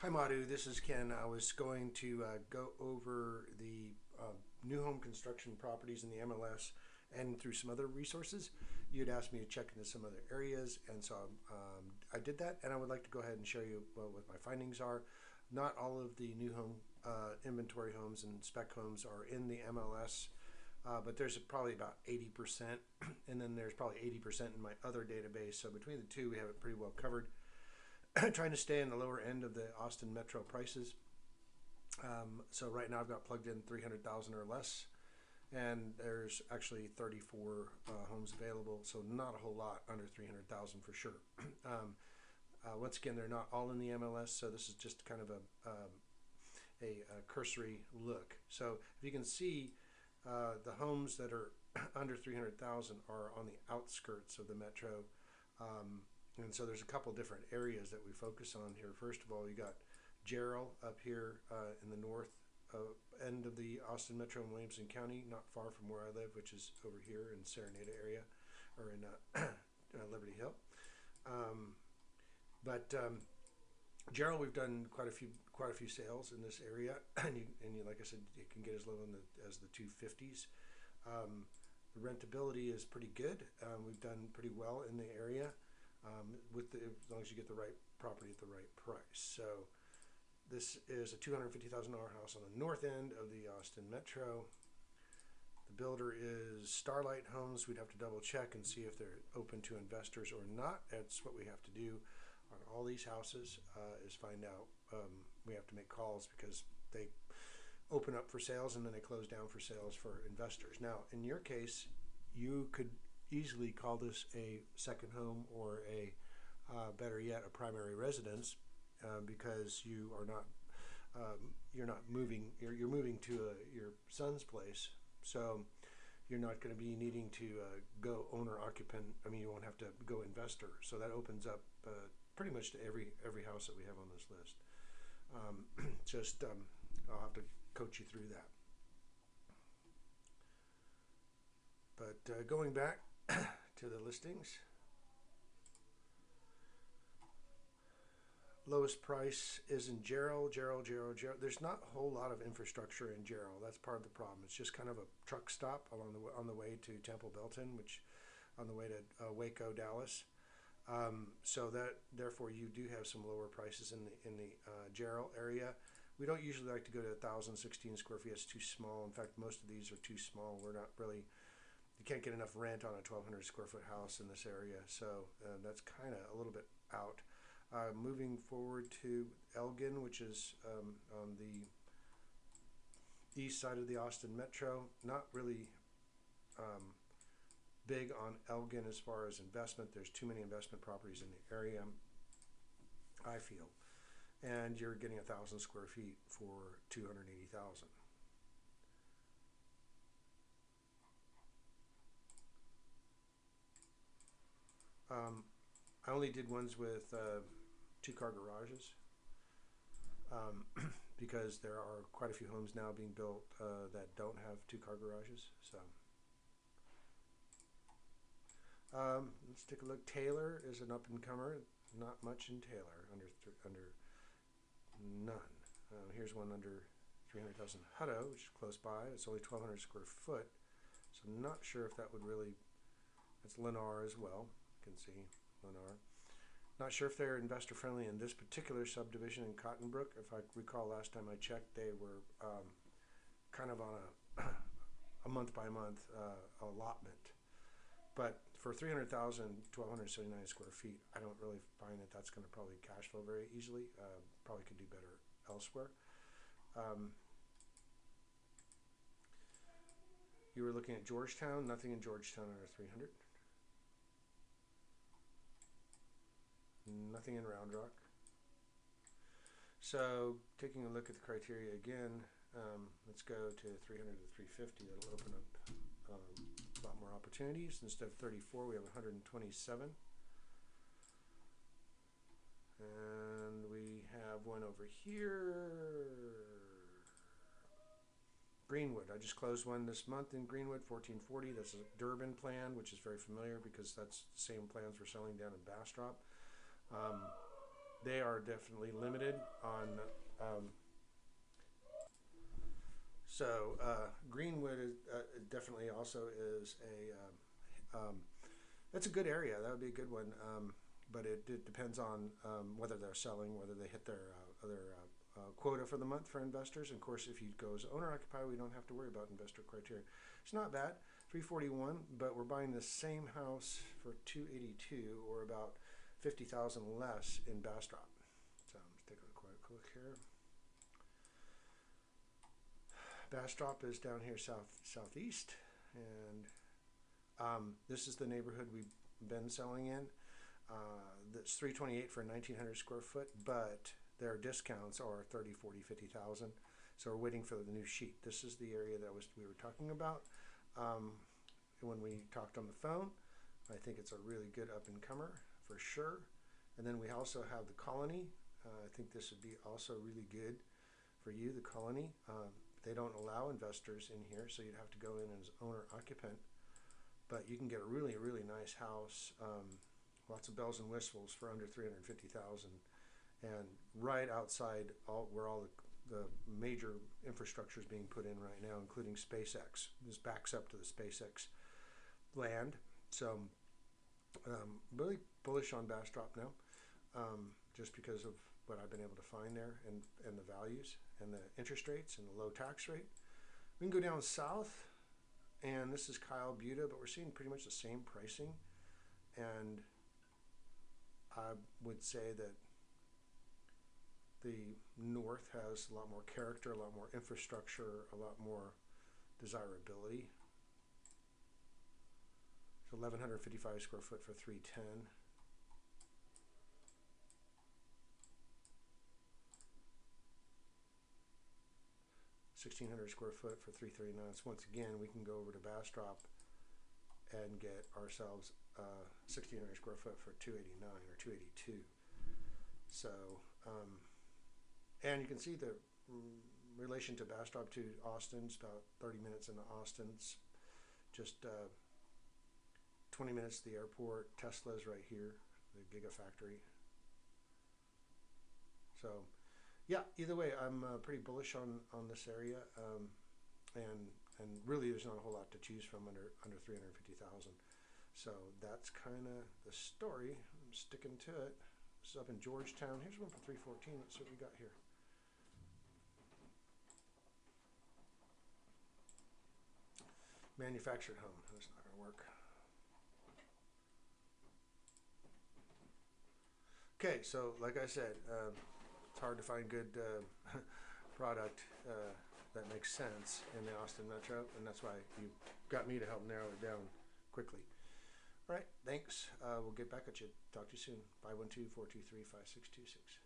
Hi Madhu, this is Ken. I was going to go over the new home construction properties in the MLS and through some other resources. You'd asked me to check into some other areas, and so I did that, and I would like to go ahead and show you what my findings are. Not all of the new home inventory homes and spec homes are in the MLS, but there's probably about 80%, and then there's probably 80% in my other database. So between the two, we have it pretty well covered. Trying to stay in the lower end of the Austin metro prices. So right now I've got plugged in 300,000 or less, and there's actually 34 homes available, so not a whole lot under 300,000 for sure. Once again, they're not all in the MLS, so this is just kind of a cursory look. So if you can see, the homes that are under 300,000 are on the outskirts of the metro. And so there's a couple different areas that we focus on here. First of all, you got Jarrell up here in the north end of the Austin Metro and Williamson County, not far from where I live, which is over here in Serenada area, or in Liberty Hill. But Jarrell, we've done quite a few sales in this area, and you, like I said, it can get as low as the 250s. The rentability is pretty good. We've done pretty well in the area. As long as you get the right property at the right price. So this is a $250,000 house on the north end of the Austin Metro. The builder is Starlight Homes. We'd have to double check and see if they're open to investors or not. That's what we have to do on all these houses, is find out. We have to make calls because they open up for sales and then they close down for sales for investors. Now, in your case, you could easily call this a second home, or a better yet, a primary residence, because you are not you're not moving. You're moving to your son's place, so you're not going to be needing to go owner occupant. I mean, you won't have to go investor. So that opens up pretty much to every house that we have on this list. I'll have to coach you through that. But going back to the listings, lowest price is in Jarrell. There's not a whole lot of infrastructure in Jarrell. That's part of the problem. It's just kind of a truck stop on the way to Temple Belton, which on the way to Waco, Dallas. So that therefore you do have some lower prices in the Jarrell area. We don't usually like to go to 1,016 square feet. It's too small. In fact, most of these are too small. We're not really. You can't get enough rent on a 1,200 square foot house in this area, so that's kind of a little bit out. Moving forward to Elgin, which is on the east side of the Austin Metro. Not really big on Elgin as far as investment. There's too many investment properties in the area, I feel. And you're getting 1,000 square feet for $280,000. I only did ones with two-car garages because there are quite a few homes now being built that don't have two-car garages. So let's take a look. Taylor is an up-and-comer. Not much in Taylor, under none. Here's one under 300,000. Hutto, which is close by. It's only 1,200 square foot, so I'm not sure if that would really. That's Lennar as well. You can see Lennar. Not sure if they're investor friendly in this particular subdivision in Cottonbrook. If I recall, last time I checked, they were kind of on a month by month allotment. But for 300,000, 1,279 square feet, I don't really find that that's going to probably cash flow very easily. Probably could do better elsewhere. You were looking at Georgetown. Nothing in Georgetown under 300. Nothing in Round Rock. So taking a look at the criteria again, let's go to 300 to 350. That'll open up a lot more opportunities. Instead of 34, we have 127. And we have one over here. Greenwood. I just closed one this month in Greenwood, 1440. That's a Durbin plan, which is very familiar because that's the same plans we're selling down in Bastrop. they are definitely limited on. Greenwood is, definitely also is that's a good area. That would be a good one. But it depends on whether they're selling, whether they hit their quota for the month for investors. And of course, if you go as owner occupied, we don't have to worry about investor criteria. It's not bad, 341, but we're buying the same house for 282, or about 50,000 less in Bastrop. So let's take a quick look here. Bastrop is down here southeast, and this is the neighborhood we've been selling in. That's 328 for 1,900 square foot, but their discounts are 30, 40, 50,000. So we're waiting for the new sheet. This is the area that we were talking about when we talked on the phone. I think it's a really good up-and-comer for sure. And then we also have the Colony. I think this would be also really good for you, the Colony. They don't allow investors in here, so you'd have to go in as owner-occupant. But you can get a really, really nice house, lots of bells and whistles for under 350,000, and right outside where all the major infrastructure is being put in right now, including SpaceX. This backs up to the SpaceX land. So really bullish on Bastrop now, just because of what I've been able to find there, and the values and the interest rates and the low tax rate. We can go down south, and this is Kyle Buda, but we're seeing pretty much the same pricing. And I would say that the north has a lot more character, a lot more infrastructure, a lot more desirability. So 1,155 square foot for 310. $1,600 square foot for 339. So once again, we can go over to Bastrop and get ourselves 1,600 square foot for 289 or 282. So, and you can see the relation to Bastrop to Austin's about 30 minutes into Austin's, just 20 minutes to the airport. Tesla's right here, the Gigafactory. So, yeah, either way, I'm pretty bullish on this area, and really there's not a whole lot to choose from under 350,000. So that's kind of the story. I'm sticking to it. This is up in Georgetown. Here's one for 314. Let's see what we got here. Manufactured home. That's not going to work. Okay, so like I said, it's hard to find good product that makes sense in the Austin metro, and that's why you got me to help narrow it down quickly. All right, thanks. We'll get back at you. Talk to you soon. 512-423-5626.